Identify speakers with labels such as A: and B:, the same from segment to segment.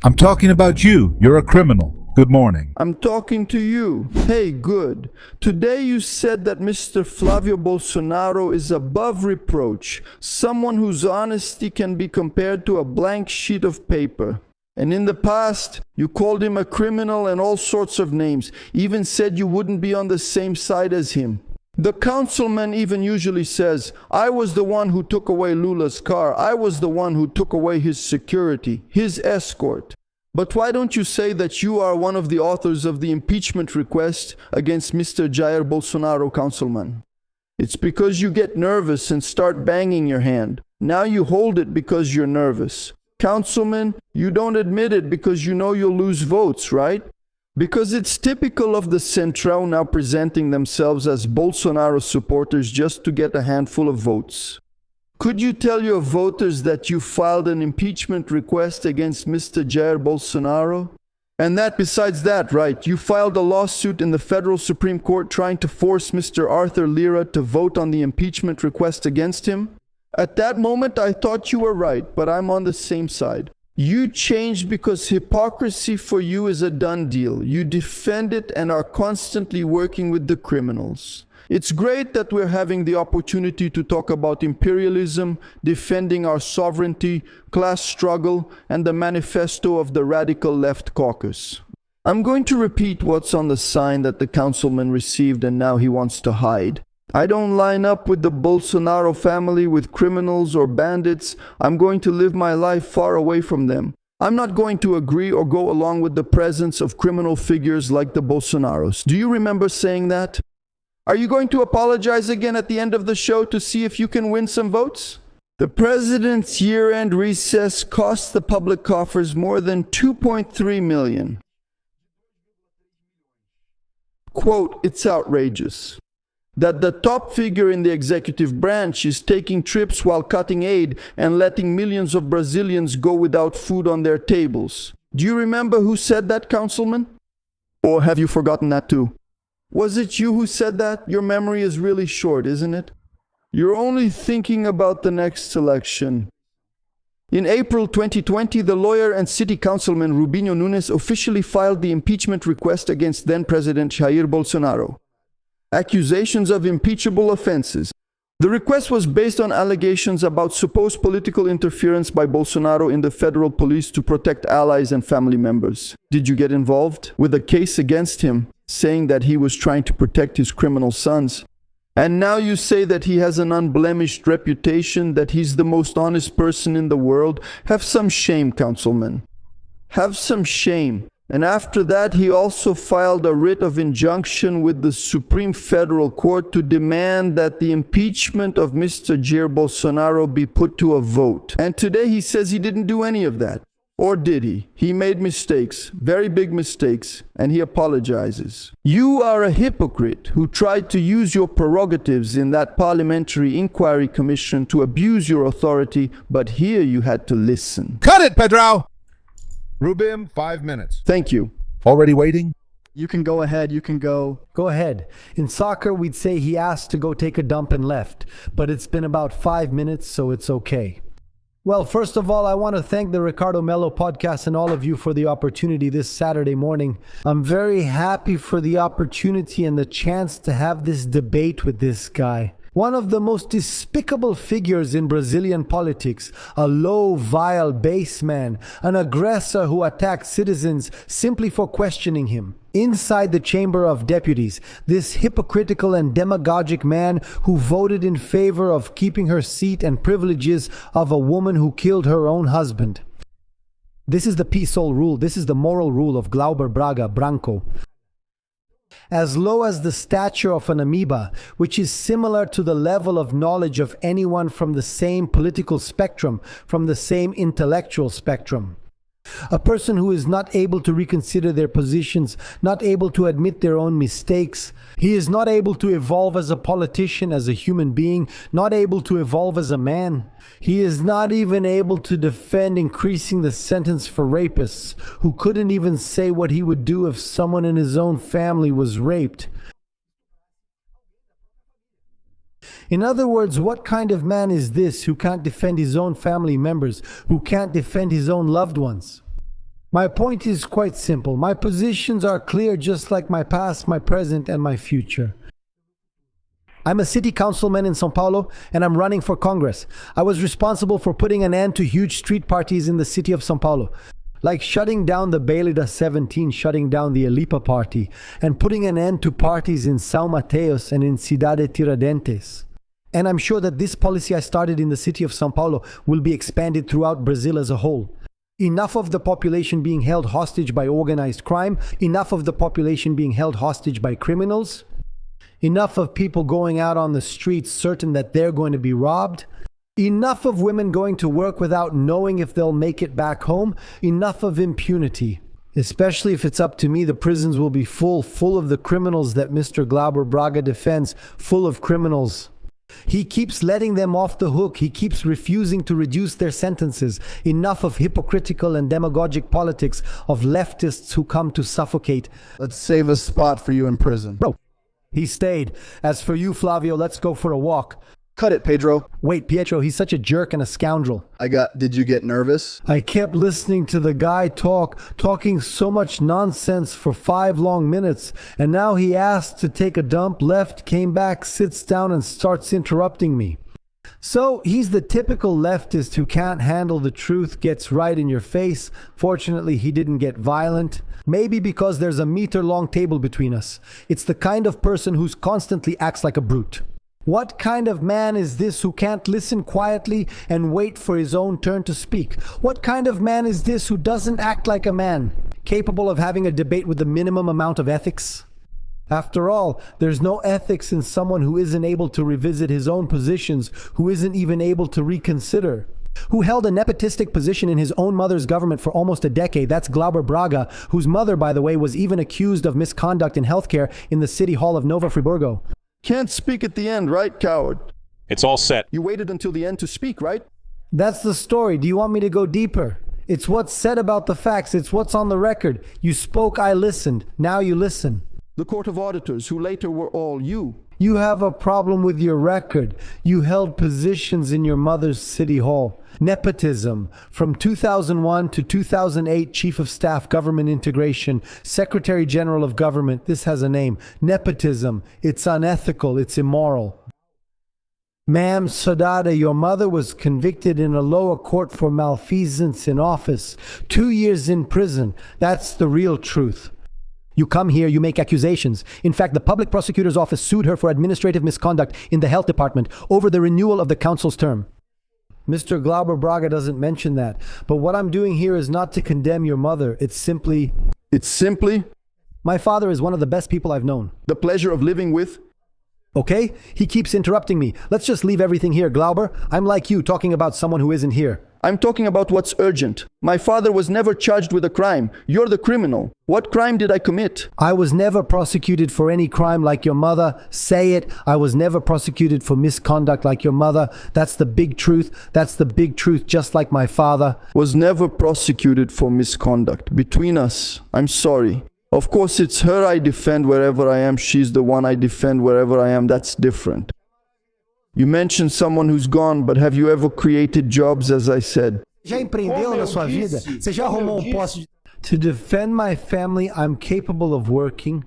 A: I'm talking about you. You're a criminal. Good morning.
B: I'm talking to you. Hey, good. Today you said that Mr. Flavio Bolsonaro is above reproach, someone whose honesty can be compared to a blank sheet of paper. And in the past, you called him a criminal and all sorts of names, even said you wouldn't be on the same side as him. The councilman even usually says, I was the one who took away Lula's car. I was the one who took away his security, his escort. But why don't you say that you are one of the authors of the impeachment request against Mr. Jair Bolsonaro, councilman? It's because you get nervous and start banging your hand. Now you hold it because you're nervous. Councilman, you don't admit it because you know you'll lose votes, right? Because it's typical of the Centrão now presenting themselves as Bolsonaro supporters just to get a handful of votes. Could you tell your voters that you filed an impeachment request against Mr. Jair Bolsonaro? And that besides that, right, you filed a lawsuit in the federal Supreme Court trying to force Mr. Arthur Lira to vote on the impeachment request against him? At that moment, I thought you were right, but I'm on the same side. You changed because hypocrisy for you is a done deal. You defend it and are constantly working with the criminals. It's great that we're having the opportunity to talk about imperialism, defending our sovereignty, class struggle, and the manifesto of the radical left caucus. I'm going to repeat what's on the sign that the councilman received and now he wants to hide. I don't line up with the Bolsonaro family, with criminals or bandits. I'm going to live my life far away from them. I'm not going to agree or go along with the presence of criminal figures like the Bolsonaros. Do you remember saying that? Are you going to apologize again at the end of the show to see if you can win some votes? The president's year-end recess cost the public coffers more than $2.3 million. Quote, it's outrageous that the top figure in the executive branch is taking trips while cutting aid and letting millions of Brazilians go without food on their tables. Do you remember who said that, councilman? Or have you forgotten that too? Was it you who said that? Your memory is really short, isn't it? You're only thinking about the next election. In April 2020, the lawyer and city councilman Rubinho Nunes officially filed the impeachment request against then-President Jair Bolsonaro. Accusations of impeachable offenses. The request was based on allegations about supposed political interference by Bolsonaro in the federal police to protect allies and family members. Did you get involved with a case against him, saying that he was trying to protect his criminal sons? And now you say that he has an unblemished reputation, that he's the most honest person in the world. Have some shame, councilman. Have some shame. And after that, he also filed a writ of injunction with the Supreme Federal Court to demand that the impeachment of Mr. Jair Bolsonaro be put to a vote. And today he says he didn't do any of that. Or did he? He made mistakes, very big mistakes, and he apologizes. You are a hypocrite who tried to use your prerogatives in that parliamentary inquiry commission to abuse your authority, but here you had to listen.
A: Cut it, Pedro! Rubim, 5 minutes.
B: Thank you.
A: Already waiting?
C: You can go ahead, you can go. Go ahead. In soccer, we'd say he asked to go take a dump and left, but it's been about 5 minutes, so it's okay. Well, first of all, I want to thank the Ricardo Mello podcast and all of you for the opportunity this Saturday morning. I'm very happy for the opportunity and the chance to have this debate with this guy. One of the most despicable figures in Brazilian politics, a low, vile, base man, an aggressor who attacked citizens simply for questioning him. Inside the Chamber of Deputies, this hypocritical and demagogic man who voted in favor of keeping her seat and privileges of a woman who killed her own husband. This is the PSOL rule, this is the moral rule of Glauber Braga Branco. As low as the stature of an amoeba, which is similar to the level of knowledge of anyone from the same political spectrum, from the same intellectual spectrum. A person who is not able to reconsider their positions, not able to admit their own mistakes. He is not able to evolve as a politician, as a human being, not able to evolve as a man. He is not even able to defend increasing the sentence for rapists, who couldn't even say what he would do if someone in his own family was raped. In other words, what kind of man is this who can't defend his own family members, who can't defend his own loved ones? My point is quite simple. My positions are clear, just like my past, my present, and my future. I'm a city councilman in São Paulo, and I'm running for Congress. I was responsible for putting an end to huge street parties in the city of São Paulo, like shutting down the Baile da 17, shutting down the Alipa party, and putting an end to parties in São Mateus and in Cidade Tiradentes. And I'm sure that this policy I started in the city of São Paulo will be expanded throughout Brazil as a whole. Enough of the population being held hostage by organized crime, enough of the population being held hostage by criminals, enough of people going out on the streets certain that they're going to be robbed, enough of women going to work without knowing if they'll make it back home, enough of impunity. Especially if it's up to me, the prisons will be full of the criminals that Mr. Glauber Braga defends, full of criminals. He keeps letting them off the hook. He keeps refusing to reduce their sentences. Enough of hypocritical and demagogic politics of leftists who come to suffocate.
B: Let's save a spot for you in prison.
C: Bro, he stayed. As for you, Flavio, let's go for a walk.
B: Cut it, Pedro.
C: Wait, Pietro, he's such a jerk and a scoundrel.
B: Did you get nervous?
C: I kept listening to the guy talking so much nonsense for 5 long minutes, and now he asked to take a dump, left, came back, sits down and starts interrupting me. So he's the typical leftist who can't handle the truth, gets right in your face. Fortunately, he didn't get violent. Maybe because there's a meter-long table between us. It's the kind of person who constantly acts like a brute. What kind of man is this who can't listen quietly and wait for his own turn to speak? What kind of man is this who doesn't act like a man, capable of having a debate with the minimum amount of ethics? After all, there's no ethics in someone who isn't able to revisit his own positions, who isn't even able to reconsider. Who held a nepotistic position in his own mother's government for almost a decade. That's Glauber Braga, whose mother, by the way, was even accused of misconduct in healthcare in the city hall of Nova Friburgo.
B: Can't speak at the end, right, coward?
D: It's all set.
B: You waited until the end to speak, right?
C: That's the story. Do you want me to go deeper? It's what's said about the facts. It's what's on the record. You spoke, I listened. Now you listen.
B: The Court of Auditors, who later were all you.
C: You have a problem with your record. You held positions in your mother's city hall. Nepotism. From 2001 to 2008, Chief of Staff, Government Integration, Secretary General of Government. This has a name. Nepotism. It's unethical. It's immoral. Ma'am Sodada, your mother was convicted in a lower court for malfeasance in office. 2 years in prison. That's the real truth. You come here, you make accusations. In fact, the public prosecutor's office sued her for administrative misconduct in the health department over the renewal of the council's term. Mr. Glauber Braga doesn't mention that. But what I'm doing here is not to condemn your mother. It's simply... My father is one of the best people I've known.
B: The pleasure of living with...
C: Okay? He keeps interrupting me. Let's just leave everything here, Glauber. I'm like you, talking about someone who isn't here.
B: I'm talking about what's urgent. My father was never charged with a crime. You're the criminal. What crime did I commit?
C: I was never prosecuted for any crime like your mother. Say it. I was never prosecuted for misconduct like your mother. That's the big truth. That's the big truth, just like my father.
B: Was never prosecuted for misconduct. Between us, I'm sorry. Of course, it's her I defend wherever I am. She's the one I defend wherever I am. That's different. You mentioned someone who's gone, but have you ever created jobs, as I said?
C: Já empreendeu na sua vida? Você já arrumou posto? To defend my family, I'm capable of working.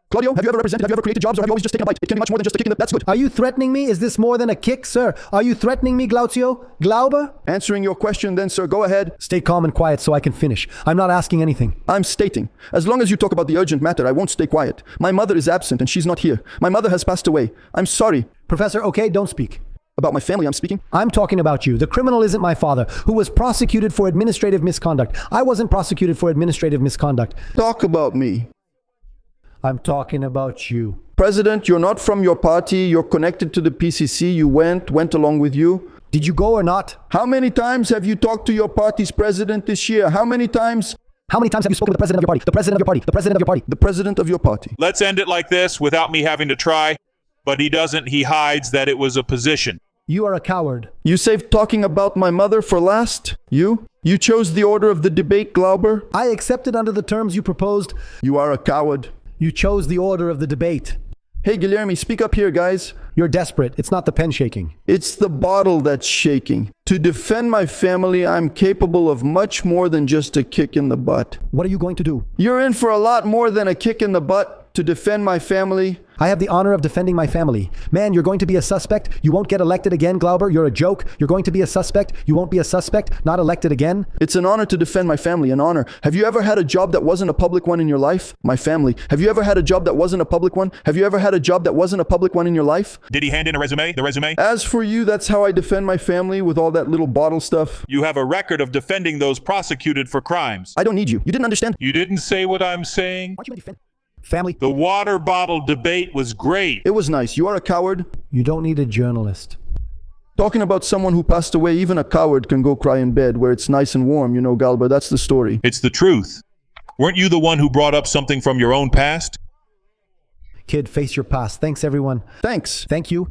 B: Claudio, have you ever represented, have you ever created jobs, or have you always just taken a bite? It can be much more than just a kick in the... That's good.
C: Are you threatening me? Is this more than a kick, sir? Are you threatening me, Glauber?
B: Answering your question then, sir, go ahead.
C: Stay calm and quiet so I can finish. I'm not asking anything.
B: I'm stating. As long as you talk about the urgent matter, I won't stay quiet. My mother is absent and she's not here. My mother has passed away. I'm sorry.
C: Professor, okay, don't speak.
B: About my family, I'm speaking.
C: I'm talking about you. The criminal isn't my father, who was prosecuted for administrative misconduct. I wasn't prosecuted for administrative misconduct.
B: Talk about me.
C: I'm talking about you.
B: President, you're not from your party. You're connected to the PCC. You went along with you.
C: Did you go or not?
B: How many times have you talked to your party's president this year? How many times?
C: How many times have you spoken to the president of your party? The president of your party? The president of your party?
B: The president of your party.
D: Let's end it like this without me having to try. But he doesn't. He hides that it was a position.
C: You are a coward.
B: You saved talking about my mother for last? You chose the order of the debate, Glauber?
C: I accepted under the terms you proposed.
B: You are a coward.
C: You chose the order of the debate.
B: Hey, Guilherme, speak up here, guys.
C: You're desperate. It's not the pen shaking.
B: It's the bottle that's shaking. To defend my family, I'm capable of much more than just a kick in the butt.
C: What are you going to do?
B: You're in for a lot more than a kick in the butt to defend my family.
C: I have the honor of defending my family. Man, you're going to be a suspect. You won't get elected again, Glauber. You're a joke. You're going to be a suspect. You won't be a suspect. Not elected again.
B: It's an honor to defend my family, an honor. Have you ever had a job that wasn't a public one in your life? My family. Have you ever had a job that wasn't a public one? Have you ever had a job that wasn't a public one in your life?
D: Did he hand in a resume? The resume?
B: As for you, that's how I defend my family with all that little bottle stuff.
D: You have a record of defending those prosecuted for crimes.
B: I don't need you. You didn't understand.
D: You didn't say what I'm saying?
C: Aren't you going to defend family?
D: The water bottle debate was great.
B: It was nice. You are a coward.
C: You don't need a journalist.
B: Talking about someone who passed away, even a coward can go cry in bed where it's nice and warm, you know, Glauber. That's the story.
D: It's the truth. Weren't you the one who brought up something from your own past?
C: Kid, face your past. Thanks, everyone.
B: Thanks.
C: Thank you.